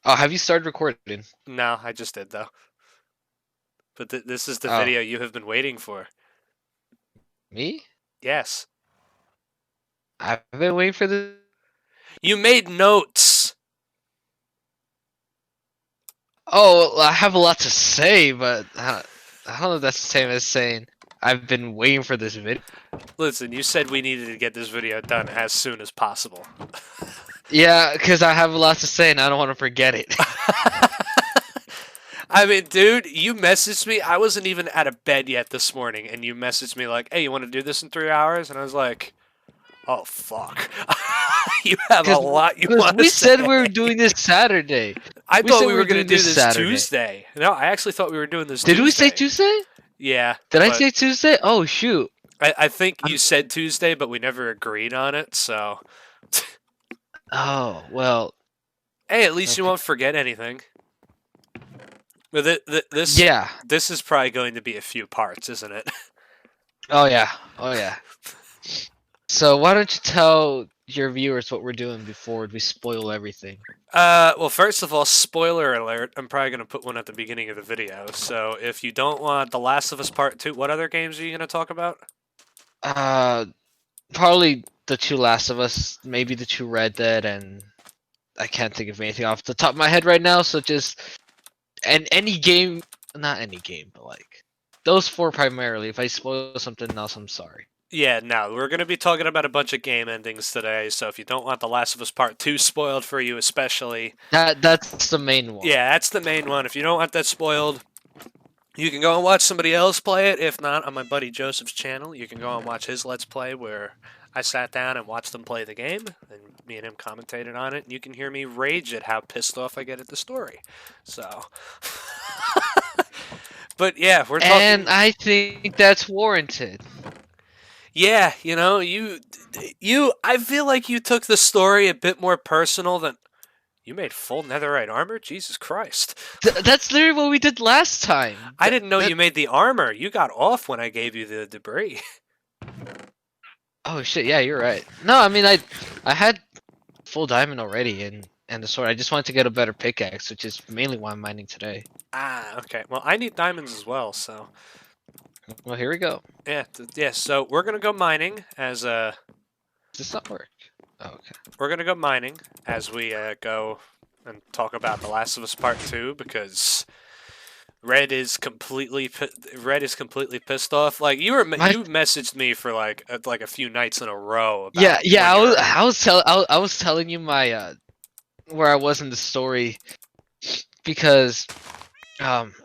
Oh, have you started recording? No, I just did though. But this is the Oh, video you have been waiting for. me? Yes. I've been waiting for this. You made notes. Oh, well, I have a lot to say, but I don't know if that's the same as saying I've been waiting for this video. Listen, you said we needed to get this video done as soon as possible. Yeah, because I have a lot to say and I don't want to forget it. I mean, dude, you messaged me. I wasn't even out of bed yet this morning, and you messaged me like, "Hey, you want to do this in 3 hours?" And I was like, "Oh fuck, you have a Because lot you because want to we said we were say." doing this Saturday. I We thought said we we were were gonna doing do this this Saturday. Tuesday. No, I actually thought we were doing this Did we say Tuesday. Tuesday? Yeah, Did I but say Tuesday? Oh shoot. I think you I'm, said Tuesday, but we never agreed on it. So, oh, well, hey, at least you okay. won't forget anything. But Yeah. this is probably going to be a few parts, isn't it? Oh yeah. Oh yeah. So why don't you tell your viewers what we're doing before we spoil everything? Well, first of all, spoiler alert. I'm probably going to put one at the beginning of the video. So if you don't want The Last of Us Part 2, what other games are you going to talk about? Uh, Probably the two Last of Us, maybe the two Red Dead, and I can't think of anything off the top of my head right now. So just and any game, not any game, but like those four primarily. If I spoil something else, I'm sorry. Yeah, no, we're going to be talking about a bunch of game endings today. So if you don't want The Last of Us Part 2 spoiled for you, especially, That's the main one. yeah, that's the main one. If you don't want that spoiled, you can go and watch somebody else play it. If not, on my buddy Joseph's channel, you can go and watch his Let's Play where I sat down and watched them play the game, and me and him commentated on it, and you can hear me rage at how pissed off I get at the story. So, but yeah, we're And talking. I think that's warranted. Yeah, I feel like you took the story a bit more personal than you made full netherite armor. Jesus Christ! That's literally what we did last time. I didn't know That you made the armor. You got off when I gave you the debris. oh shit, yeah, you're right. No, I mean I had full diamond already and the sword. I just wanted to get a better pickaxe, which is mainly why I'm mining today. Ah, okay. Well, I need diamonds as well, so Well, here we go. yeah, yeah. So we're gonna go mining as Does this not work? Oh, okay. we're gonna go mining as we go and talk about The Last of Us Part 2 because Red is completely pissed off. Like My you messaged me for like a few nights in a row yeah, about yeah. when you were. I was telling you my where I was in the story because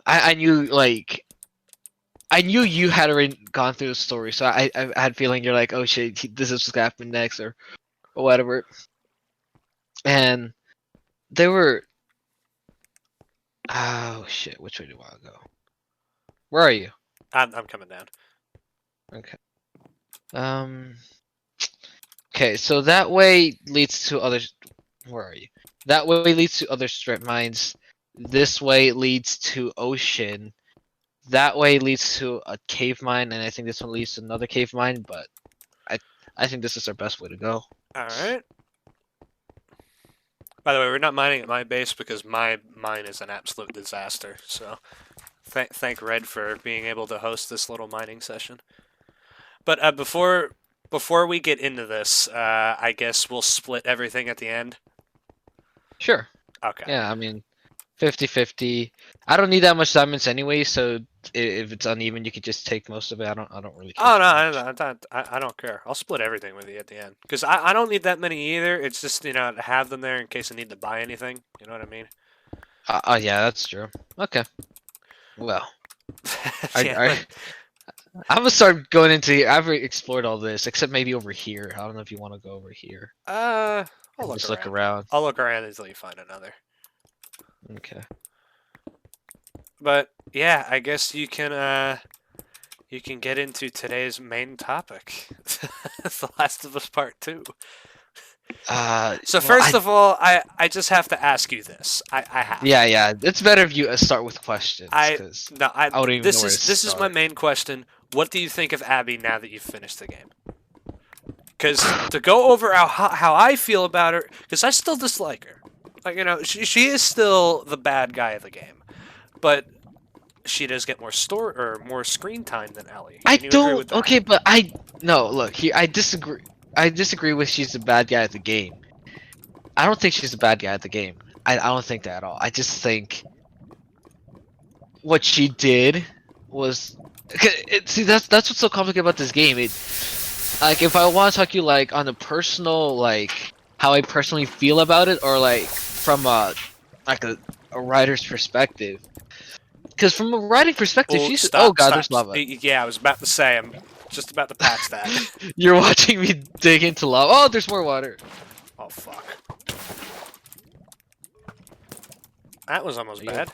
I knew like I knew you had already gone through the story, so I had a feeling you're like, oh shit, this is what's gonna happen next or whatever. And they were oh shit, which way do I want to go? Where are you? I'm coming down. Okay. Um. Okay, so that way leads to other. Where are you? That way leads to other strip mines. This way leads to ocean. That way leads to a cave mine, and I think this one leads to another cave mine. But I, I think this is our best way to go. All right. By the way, we're not mining at my base because my mine is an absolute disaster. So thank Red for being able to host this little mining session. But before we get into this, I guess we'll split everything at the end. Sure. Okay. Yeah, I mean, 50-50. I don't need that much diamonds anyway, so if it's uneven, you could just take most of it. I don't really care Oh no, too much. I don't care. I'll split everything with you at the end because I don't need that many either. It's just to have them there in case I need to buy anything. You know what I mean? Yeah, that's true. Okay. Well, Yeah. I I'm gonna start going into here. I've already explored all this, except maybe over here. I don't know if you want to go over here Uh, I'll and look just look around. around. I'll look around until you find another. Okay. But yeah, I guess you can get into today's main topic, The Last of Us Part 2. So Well, first of all, I just have to ask you this. I have yeah, to. yeah. It's better if you start with questions, I because no, I I wouldn't even know where to this is my start. main question. What do you think of Abby now that you've finished the game? Because to go over how I feel about her, because I still dislike her. Like, she is still the bad guy of the game, but she does get more screen time than Ellie. I Can you agree don't. with that? Okay, but no. Look here, I disagree. I disagree with she's the bad guy at the game. I don't think she's the bad guy at the game. I don't think that at all. I just think what she did was. See, that's what's so complicated about this game. Like if I want to talk to you like on a personal like how I personally feel about it, or like from like a writer's perspective. Because from a writing perspective, Oh, she's oh stop, god, stop. there's lava. Yeah, I was about to say, I'm just about to patch that. You're watching me dig into lava. Oh, there's more water. Oh, fuck. That was almost Yeah. bad.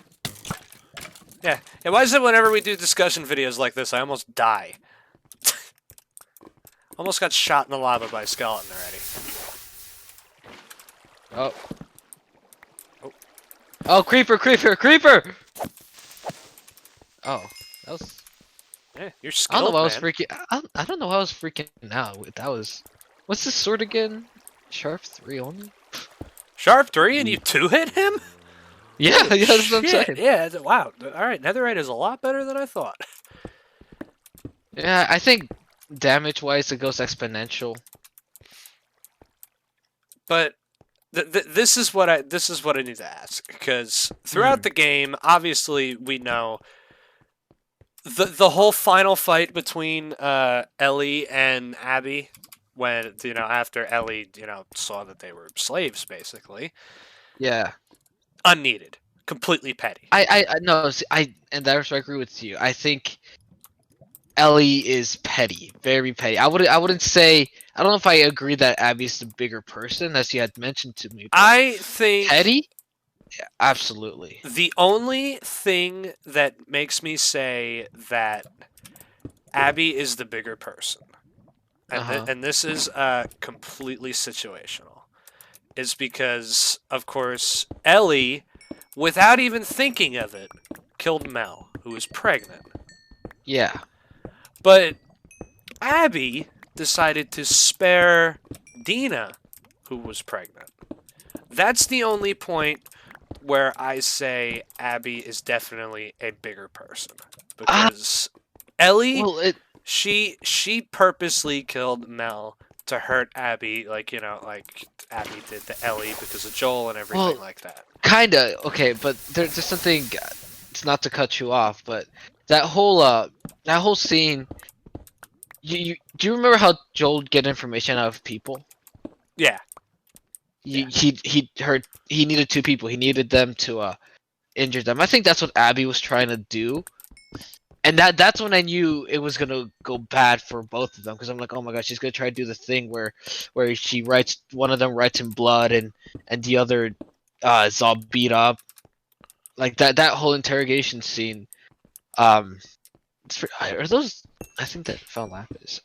Yeah. Why is it whenever we do discussion videos like this, I almost die? Almost got shot in the lava by a skeleton already. Oh. Oh. Oh, creeper, creeper, creeper! Oh, that was. Yeah, you're I don't know skilled, why I man. was freaking. I don't know why I was freaking out. That was. What's this sword again? Sharp 3 only? Sharp 3 and you 2-hit him? Yeah, yeah, that's what I'm Shit, saying. yeah, wow. Alright, netherite is a lot better than I thought. Yeah, I think damage-wise it goes exponential. But this is what I need to ask, because throughout the game, obviously we know the whole final fight between Ellie and Abby, when after Ellie saw that they were slaves, basically Yeah. unneeded, completely petty. I no, see, and that's where I agree with you. I think Ellie is petty, very petty. I wouldn't say. I don't know if I agree that Abby's the bigger person, as you had mentioned to me. But I think petty, yeah, absolutely. the only thing that makes me say that Abby is the bigger person, and this is completely situational, is because, of course, Ellie, without even thinking of it, killed Mel, who was pregnant. Yeah. But Abby decided to spare Dina, who was pregnant. That's the only point where I say Abby is definitely a bigger person, because Ellie, Well, she purposely killed Mel to hurt Abby, like like Abby did to Ellie because of Joel and everything like that. kinda okay, but there's something. It's not to cut you off, but that whole scene. Do you remember how Joel would get information out of people? Yeah. He heard he needed 2 people. He needed them to injure them. I think that's what Abby was trying to do, and that's when I knew it was gonna go bad for both of them, because I'm like, oh my gosh, she's gonna try to do the thing where she writes one of them writes in blood and the other is all beat up, like that whole interrogation scene. Are those? I think that fell lapis.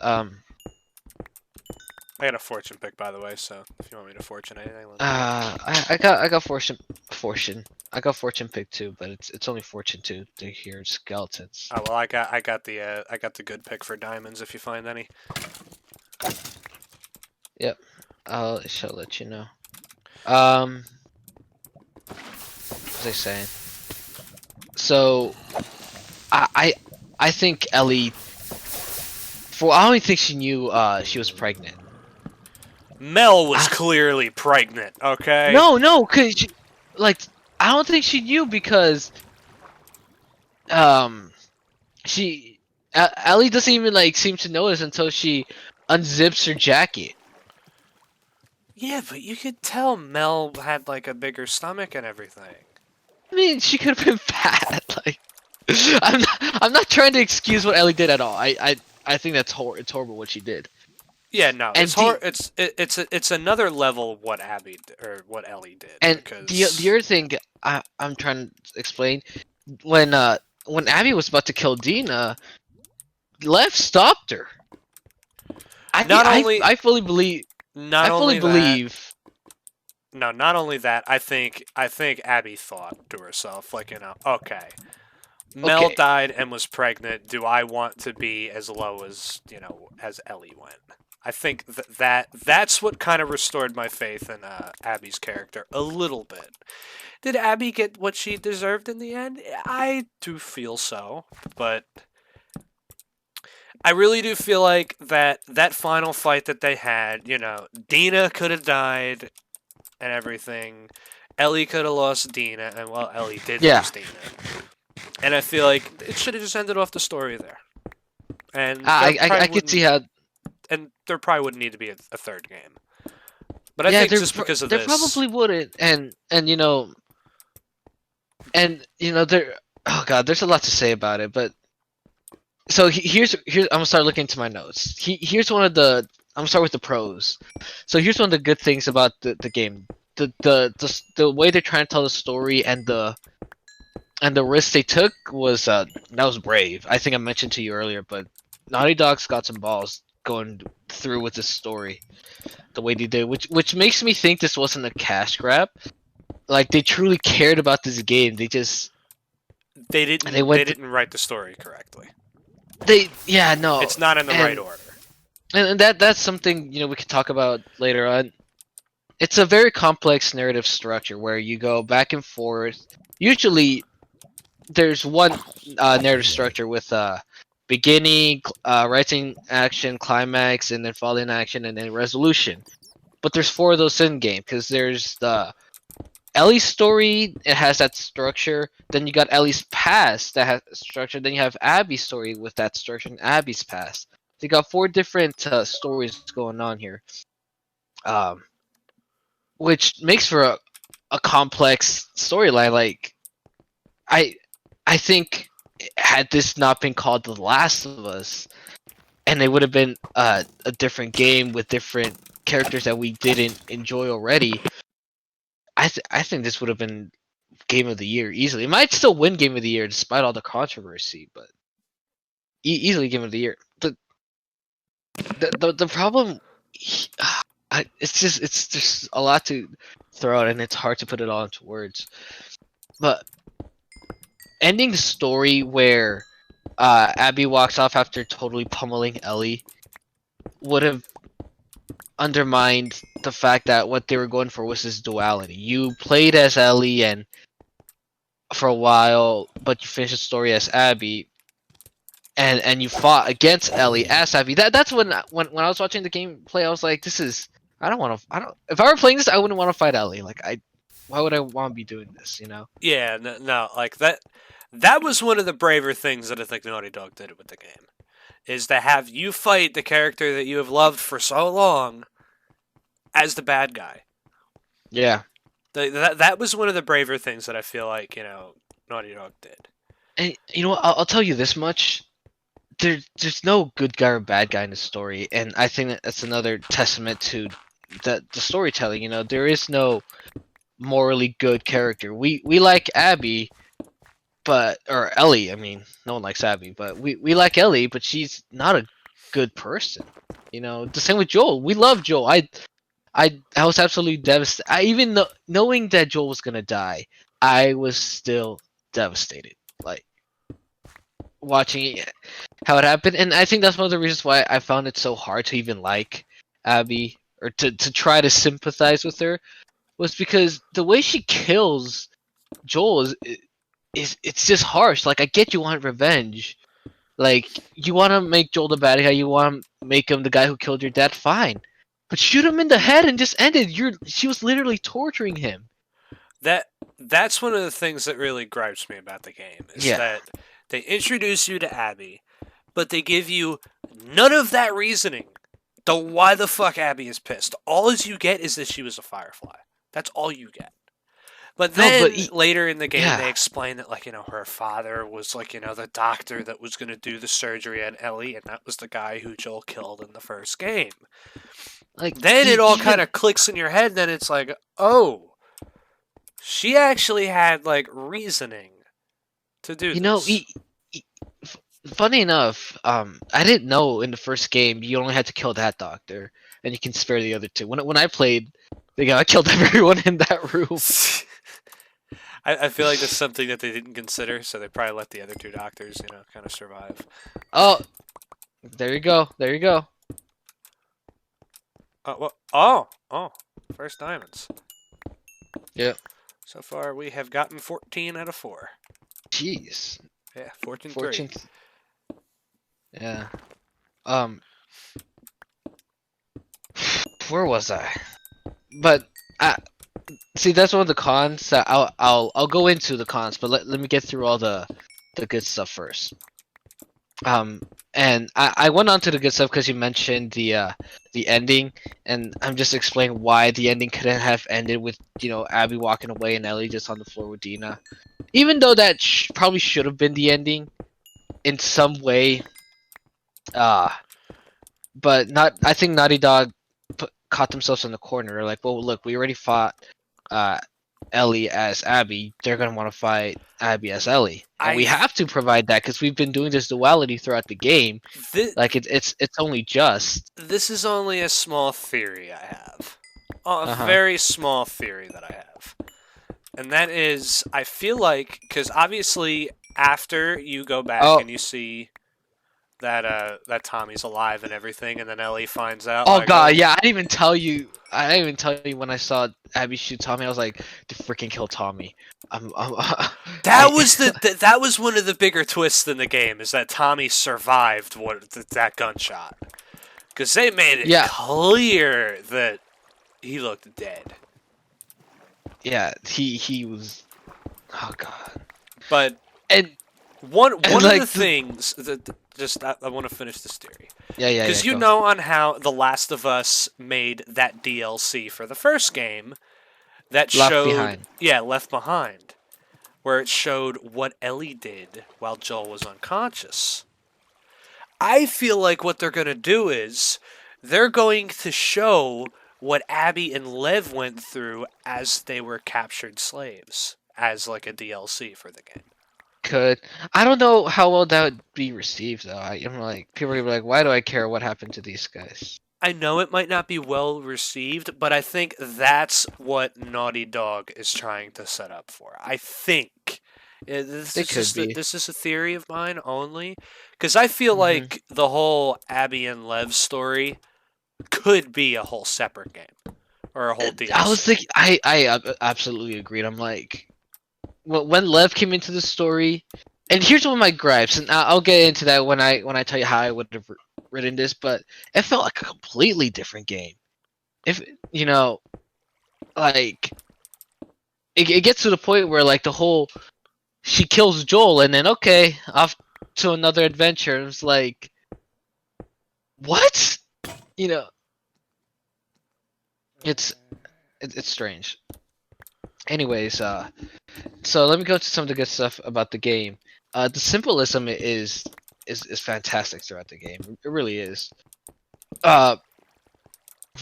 I got a fortune pick, by the way, so if you want me to fortune anything, let me know. I got fortune. I got fortune pick too, but it's only fortune to hear skeletons. Oh well, I got the good pick for diamonds if you find any. Yep, I shall let you know. What was I saying? So, I think Ellie. I don't think she knew she was pregnant. Mel was clearly pregnant. Okay. No, cause like I don't think she knew, because Ellie doesn't even like seem to notice until she unzips her jacket. Yeah, but you could tell Mel had like a bigger stomach and everything. I mean, she could have been fat. Like, I'm not trying to excuse what Ellie did at all. I think that's it's horrible what she did. Yeah, no, And it's another level of what what Ellie did. And because the other thing I'm trying to explain, when Abby was about to kill Dina, Lev stopped her. I fully believe. Not I fully believe. No, not only that. I think Abby thought to herself, like, okay, Mel died and was pregnant. Do I want to be as low as as Ellie went? I think that's what kind of restored my faith in Abby's character a little bit. Did Abby get what she deserved in the end? I do feel so, but I really do feel like that final fight that they had, Dina could have died and everything. Ellie could have lost Dina, and well, Ellie did Yeah, lose Dina. And I feel like it should have just ended off the story there. And I could see how. there probably wouldn't need to be a third game. But I Yeah, think just because of there this, probably wouldn't, there. Oh God, there's a lot to say about it, but so here's I'm gonna start looking into my notes. Here's one of the I'm gonna start with the pros. So here's one of the good things about the game. The way they're trying to tell the story and the risk they took was that was brave. I think I mentioned to you earlier, but Naughty Dog's got some balls going through with this story the way they did, which makes me think this wasn't a cash grab. Like they truly cared about this game. They just they didn't they they went didn't write the story correctly. they yeah no It's not in the right order. and that's something we could talk about later on. It's a very complex narrative structure where you go back and forth. Usually, there's one narrative structure with beginning, rising action, climax, and then falling action, and then resolution. But there's four of those in game because there's the Ellie's story. It has that structure. Then you got Ellie's past that has structure. Then you have Abby's story with that structure and Abby's past. So you got four different stories going on here. Um, which makes for a complex storyline. Like I I think had this not been called The Last of Us, and it would have been a different game with different characters that we didn't enjoy already, I think this would have been Game of the Year easily. It might still win Game of the Year despite all the controversy, but easily Game of the Year. The problem, it's just a lot to throw out, and it's hard to put it all into words. But ending the story where Abby walks off after totally pummeling Ellie would have undermined the fact that what they were going for was this duality. You played as Ellie and for a while, but you finished the story as Abby, and you fought against Ellie as Abby. That's when I was watching the gameplay, I was like, this is I don't want to. I don't. If I were playing this, I wouldn't want to fight Ellie. Like why would I want to be doing this? Yeah, no, like that. That was one of the braver things that I think Naughty Dog did with the game, is to have you fight the character that you have loved for so long as the bad guy. Yeah. That was one of the braver things that I feel like Naughty Dog did. And you know what? I'll tell you this much. There's no good guy or bad guy in the story, and I think that's another testament to the storytelling. There is no morally good character. We like Abby, or Ellie. I mean, no one likes Abby, but we like Ellie, but she's not a good person. The same with Joel. We love Joel. I was absolutely devastated. Even knowing that Joel was gonna die, I was still devastated. Like watching how it happened, and I think that's one of the reasons why I found it so hard to even like Abby or to try to sympathize with her, was because the way she kills Joel is it's just harsh. Like I get you want revenge, like you want to make Joel the bad guy, you want to make him the guy who killed your dad, fine, but shoot him in the head and just end it. She was literally torturing him. That's one of the things that really gripes me about the game, is Yeah. that they introduce you to Abby, but they give you none of that reasoning to why the fuck Abby is pissed. All you get is that she was a Firefly. That's all you get. But then later in the game, they explain that, her father was, the doctor that was going to do the surgery on Ellie, and that was the guy who Joel killed in the first game. Then it all kind of clicks in your head, then it's like, oh, she actually had, reasoning to do this. Funny enough, I didn't know in the first game you only had to kill that doctor, and you can spare the other two. When I played, I killed everyone in that room. I feel like that's something that they didn't consider, so they probably let the other two doctors, kind of survive. Oh, there you go. There you go. Oh, first diamonds. Yep. So far, we have gotten 14 out of 4. Jeez. Yeah, fortune 3. 14th. Yeah. Um. Where was I? But see, that's one of the cons. That I'll go into the cons, but let me get through all the good stuff first. And I went on to the good stuff because you mentioned the ending, and I'm just explaining why the ending couldn't have ended with Abby walking away and Ellie just on the floor with Dina, even though that probably should have been the ending in some way. Uh, but not. I think Naughty Dog caught themselves in the corner. Like, well, look, we already fought uh Ellie as Abby. They're gonna want to fight Abby as Ellie, and we have to provide that because we've been doing this duality throughout the game. Like it's only just. This is only a small theory I have. A Uh-huh. very small theory that I have. And that is, I feel like, because obviously after you go back and you see that Tommy's alive and everything, and then Ellie finds out. Oh like, god, yeah, I didn't even tell you. I didn't even tell you when I saw Abby shoot Tommy. I was like, to freaking kill Tommy. That was one of the bigger twists in the game, is that Tommy survived that gunshot, because they made it clear that he looked dead. Yeah, he was. Oh god. But and one of the things that I want to finish this theory. Yeah. Because you know on how The Last of Us made that DLC for the first game that showed Left Behind, where it showed what Ellie did while Joel was unconscious. I feel like what they're going to do is they're going to show what Abby and Lev went through as they were captured slaves, as like a DLC for the game. I don't know how well that would be received though. I'm like, people are gonna be like, why do I care what happened to these guys? I know it might not be well received, but I think that's what Naughty Dog is trying to set up for. I think this is a theory of mine only, because I feel like the whole Abby and Lev story could be a whole separate game or a whole DLC. I was thinking, I absolutely agreed. I'm like, when Lev came into the story, and here's one of my gripes, and I'll get into that when I tell you how I would have written this, but it felt like a completely different game. If like it gets to the point where like the whole she kills Joel and then okay, off to another adventure. It's like, what? It's strange. Anyways, so let me go to some of the good stuff about the game. The symbolism is fantastic throughout the game. It really is. For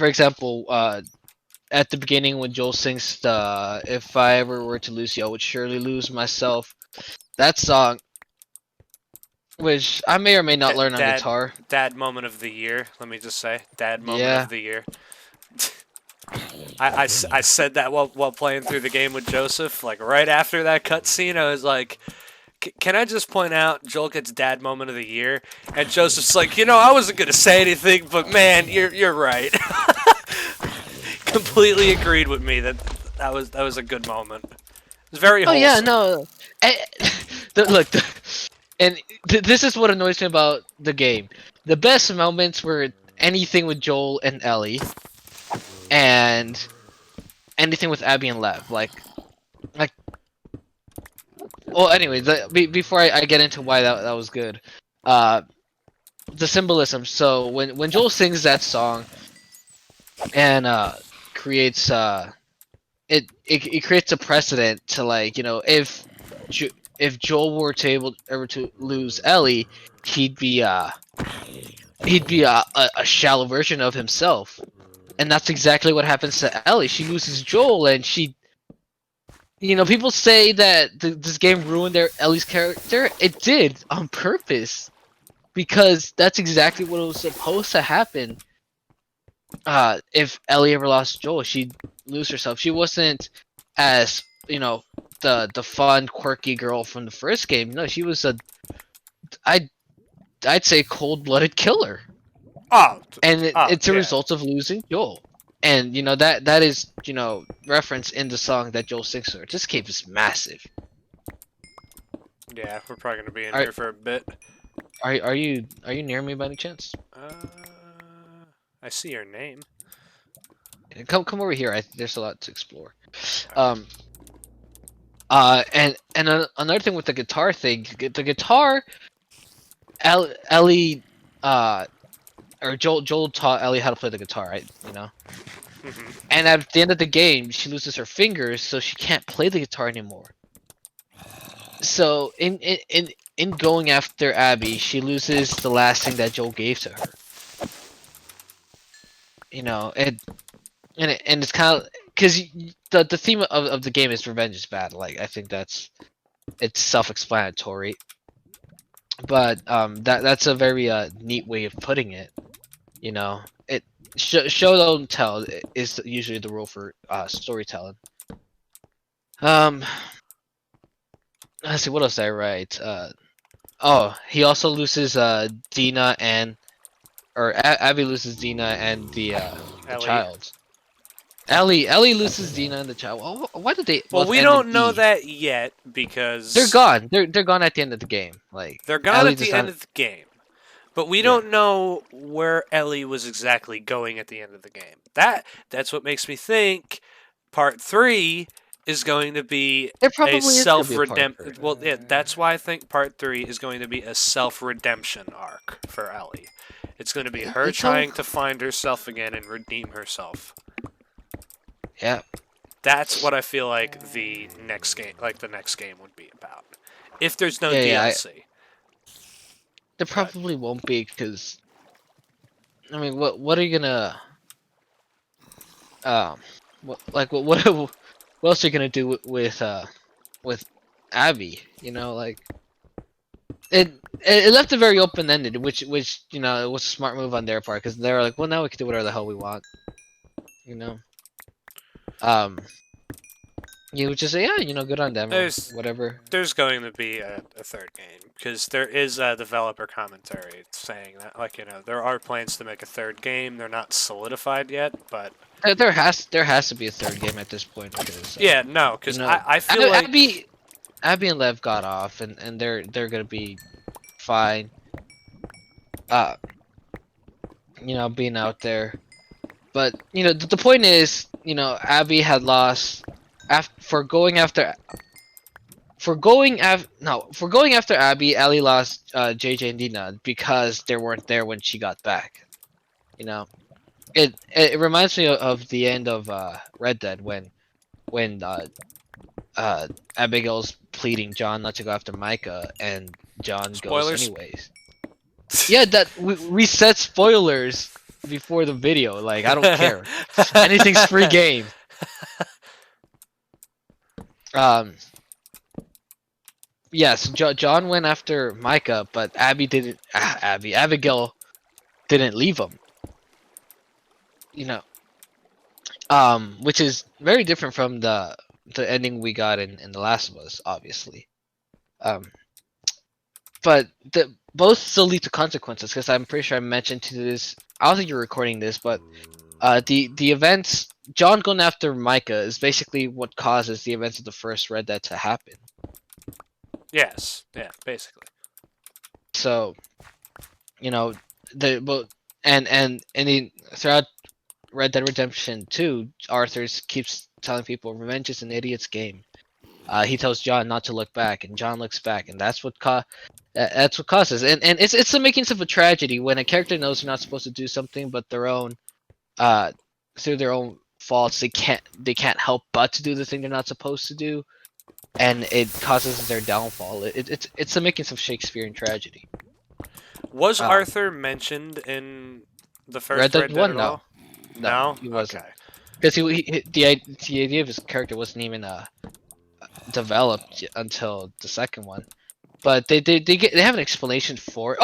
example, at the beginning when Joel sings the "If I ever were to lose you, I would surely lose myself," that song, which I may or may not learn on guitar. Dad moment of the year. Let me just say, dad moment of the year. I said that while playing through the game with Joseph. Like right after that cutscene, I was like, "Can I just point out Joel gets dad moment of the year?" And Joseph's like, I wasn't gonna say anything, but man, you're right. Completely agreed with me that was a good moment. It was very wholesome. Oh yeah, no. Look, this is what annoys me about the game. The best moments were anything with Joel and Ellie, and anything with Abby and Lev. Like. Well, anyway, before I get into why that was good, the symbolism. So when Joel sings that song, and creates it creates a precedent to like if Joel were to ever to lose Ellie, he'd be a shallow version of himself, and that's exactly what happens to Ellie. She loses Joel, and she. People say that this game ruined Ellie's character. It did on purpose, because that's exactly what was supposed to happen. If Ellie ever lost Joel, she'd lose herself. She wasn't as the fun, quirky girl from the first game. No, she was I'd say cold-blooded killer. Oh, and it's a yeah. result of losing Joel. And that is reference in the song that Joel sings to her. This cave is massive. Yeah, we're probably gonna be in Are here for a bit. are you near me by any chance? I see your name. Come over here. There's a lot to explore. Alright. Another thing with the guitar thing, the guitar, Ellie, or Joel taught Ellie how to play the guitar, right? Mhm. And at the end of the game, she loses her fingers, so she can't play the guitar anymore. So in going after Abby, she loses the last thing that Joel gave to her. And it's kind of because the theme of the game is revenge is bad. Like, I think it's self-explanatory. But that's a very neat way of putting it. It show don't tell is usually the rule for storytelling. Let's see, what else did I write? Oh, he also loses Dina or Abby loses Dina and the Ellie. child. Ellie loses Dina and the child. Why did they Well, both we end in don't know E? that yet because They're gone. They're gone at the end of the game. Like, they're gone Ellie at does the end not. of the game. But we Yeah, don't know where Ellie was exactly going at the end of the game. That's what makes me think part 3 is going to be there a probably is gonna be a part self-redemption. 3. Well, yeah, that's why I think part 3 is going to be a self-redemption arc for Ellie. It's going to be her It's all. trying to find herself again and redeem herself. Yeah, That's what I feel like the next game would be about. If there's no yeah. DLC. There But probably won't be because I mean, what are you gonna um, what else are you gonna do with Abby? Like it left it very open ended, which it was a smart move on their part because they were like, well, now we can do whatever the hell we want, you know. Um, you would just say, yeah, good on them or there's whatever. there's going to be a third game because there is a developer commentary saying that, like, there are plans to make a third game. They're not solidified yet, but There has to be a third game at this point because yeah, no, because I feel like Abby and Lev got off and they're gonna be fine. Uh, being out there. But the point is, Abby had lost for going after Abby. Ellie lost JJ and Dina because they weren't there when she got back. It reminds me of the end of Red Dead when Abigail's pleading John not to go after Micah and John goes spoilers. anyways. Yeah, that we set spoilers before the video. Like, I don't care. Anything's free game. Yes, John went after Micah, but Abigail didn't leave him. Which is very different from the ending we got in The Last of Us, obviously. But both still lead to consequences because I'm pretty sure I mentioned to this. I don't think you're recording this, but the events, John going after Micah is basically what causes the events of the first Red Dead to happen. Yes, yeah, basically. So, throughout Red Dead Redemption 2, Arthur keeps telling people revenge is an idiot's game. He tells John not to look back, and John looks back, and that's what causes. And it's the makings of a tragedy when a character knows they're not supposed to do something, but through their own faults, they can't help but to do the thing they're not supposed to do, and it causes their downfall. It's the makings of Shakespearean tragedy. Was Arthur mentioned in the first Red Dead Red Dead 1? at all? No, he wasn't. Okay. Because the idea of his character wasn't even developed until the second one. But they have an explanation for it.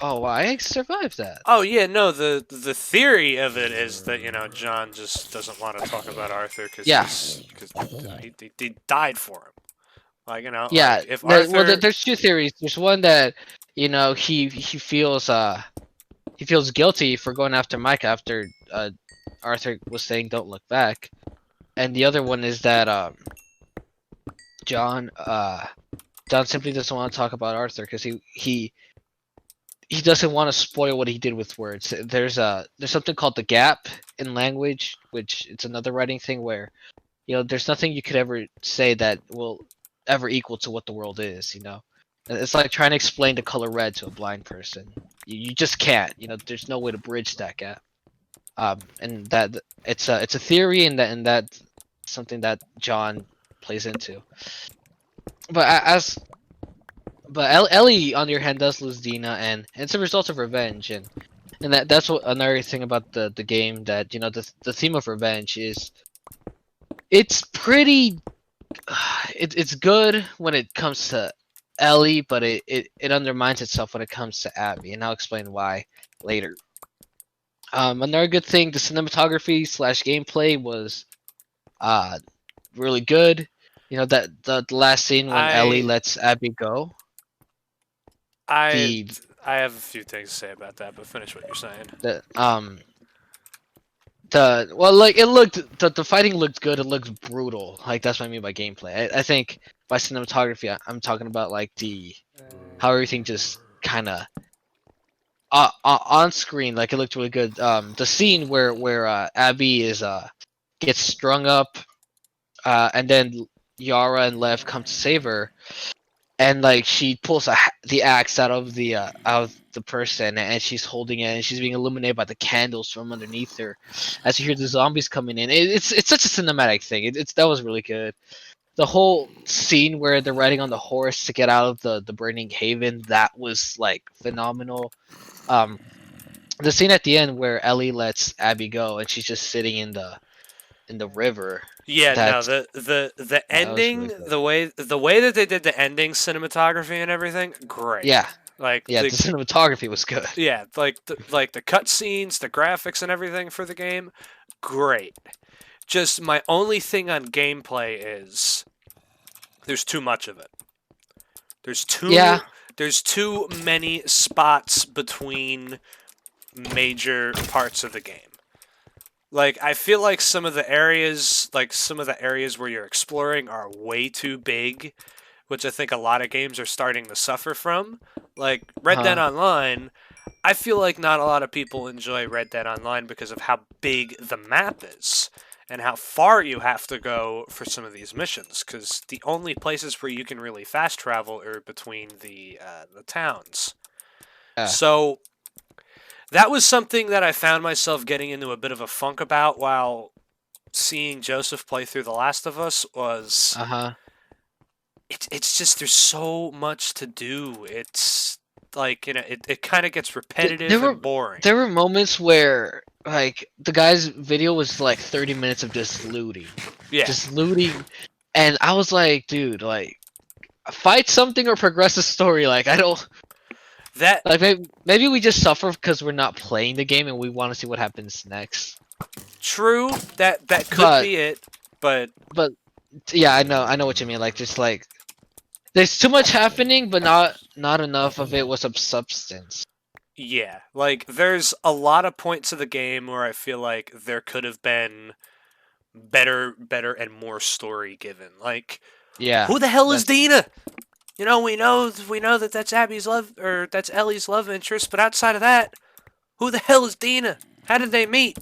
Oh, I survived that. Oh yeah, no. The theory of it is that John just doesn't want to talk about Arthur because he died for him. Like Yeah. like if Arthur. Well, there's two theories. There's one that he feels he feels guilty for going after Mike after Arthur was saying don't look back, and the other one is that John John simply doesn't want to talk about Arthur because he doesn't want to spoil what he did with words. There's something called the gap in language, which it's another writing thing where there's nothing you could ever say that will ever equal to what the world is. It's like trying to explain the color red to a blind person. You just can't. There's no way to bridge that gap. And that it's a theory, and that something that John plays into. But Ellie on the other hand does lose Dina, and it's a result of revenge, and that's what another thing about the game, that the theme of revenge is it's pretty it's good when it comes to Ellie, but it undermines itself when it comes to Abby, and I'll explain why later. Another good thing, the cinematography / gameplay was really good. That the last scene when Ellie lets Abby go. I have a few things to say about that, but finish what you're saying. The fighting looked good. It looked brutal. Like, that's what I mean by gameplay. I think by cinematography, I'm talking about like how everything just kind of on screen, like, it looked really good. The scene where Abby is gets strung up, and then Yara and Lev come to save her, and like she pulls the axe out of the person, and she's holding it, and she's being illuminated by the candles from underneath her as you hear the zombies coming in. It's such a cinematic thing. That was really good. The whole scene where they're riding on the horse to get out of the burning haven, that was like phenomenal. The scene at the end where Ellie lets Abby go and she's just sitting in the river. Yeah, no, That's the that was ending, really good. the way that they did the ending cinematography and everything, great. Yeah, Like the cinematography was good. yeah, like the cutscenes, the graphics, and everything for the game, great. Just my only thing on gameplay is there's too much of it. There's too many spots between major parts of the game. Like, I feel like some of the areas where you're exploring are way too big, which I think a lot of games are starting to suffer from. Like Red Dead Online, I feel like not a lot of people enjoy Red Dead Online because of how big the map is and how far you have to go for some of these missions, because the only places where you can really fast travel are between the towns. So that was something that I found myself getting into a bit of a funk about while seeing Joseph play through The Last of Us. Was it's just there's so much to do. It's like, it kind of gets repetitive and boring. There were moments where like the guy's video was like 30 minutes of just looting. Yeah. Just looting, and I was like, dude, like, fight something or progress the story. Like, I don't. That like maybe we just suffer because we're not playing the game and we want to see what happens next. True, that could be it, but yeah, I know what you mean. Like, just like there's too much happening, but not enough of it was of substance. Yeah, like there's a lot of points of the game where I feel like there could have been better and more story given. Like, yeah, who the hell is Dina? We know that that's Abby's love, or that's Ellie's love interest, but outside of that, who the hell is Dina? How did they meet?